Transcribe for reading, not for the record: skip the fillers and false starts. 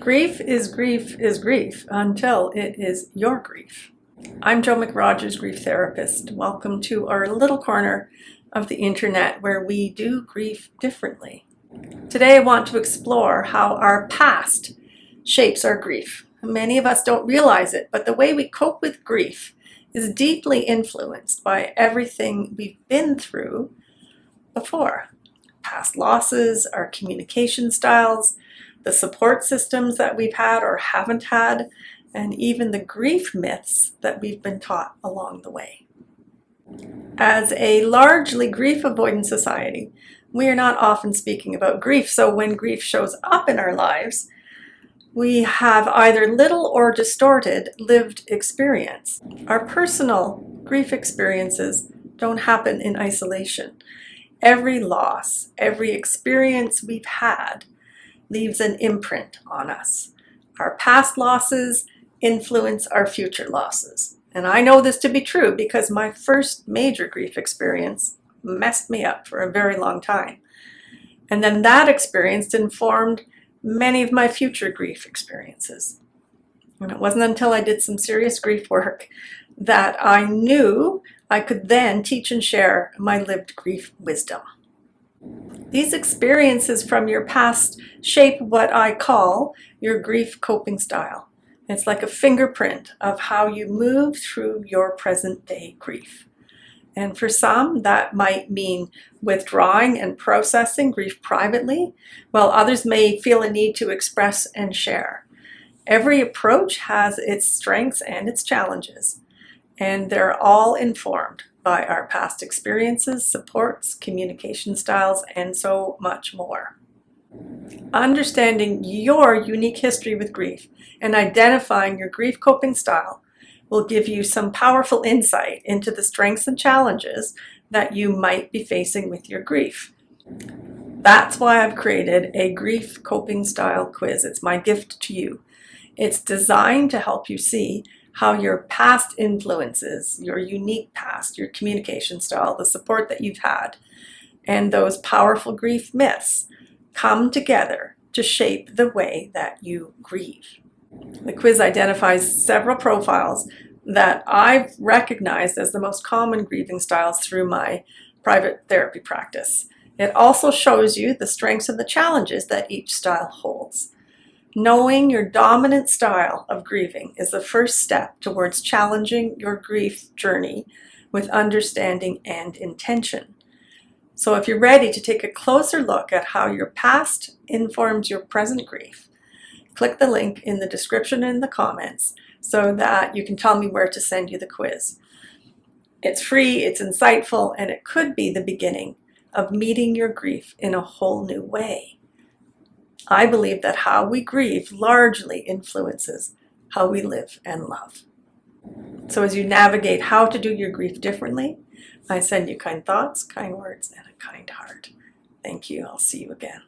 Grief is grief until it is your grief. I'm Jo McRogers, grief therapist. Welcome to our little corner of the internet where we do grief differently. Today I want to explore how our past shapes our grief. Many of us don't realize it, but the way we cope with grief is deeply influenced by everything we've been through before. Past losses, our communication styles, the support systems that we've had or haven't had, and even the grief myths that we've been taught along the way. As a largely grief avoidant society, we are not often speaking about grief, so when grief shows up in our lives, we have either little or distorted lived experience. Our personal grief experiences don't happen in isolation. Every loss, every experience we've had leaves an imprint on us. Our past losses influence our future losses. And I know this to be true because my first major grief experience messed me up for a very long time. And then that experience informed many of my future grief experiences. And it wasn't until I did some serious grief work that I knew I could then teach and share my lived grief wisdom. These experiences from your past shape what I call your grief coping style. It's like a fingerprint of how you move through your present day grief. And for some, that might mean withdrawing and processing grief privately, while others may feel a need to express and share. Every approach has its strengths and its challenges, and they're all informed by our past experiences, supports, communication styles, and so much more. Understanding your unique history with grief and identifying your grief coping style will give you some powerful insight into the strengths and challenges that you might be facing with your grief. That's why I've created a grief coping style quiz. It's my gift to you. It's designed to help you see how your past influences, your unique past, your communication style, the support that you've had, and those powerful grief myths come together to shape the way that you grieve. The quiz identifies several profiles that I've recognized as the most common grieving styles through my private therapy practice. It also shows you the strengths and the challenges that each style holds. Knowing your dominant style of grieving is the first step towards challenging your grief journey with understanding and intention. So if you're ready to take a closer look at how your past informs your present grief, click the link in the description and in the comments so that you can tell me where to send you the quiz. It's free, it's insightful, and it could be the beginning of meeting your grief in a whole new way. I believe that how we grieve largely influences how we live and love. So as you navigate how to do your grief differently, I send you kind thoughts, kind words, and a kind heart. Thank you. I'll see you again.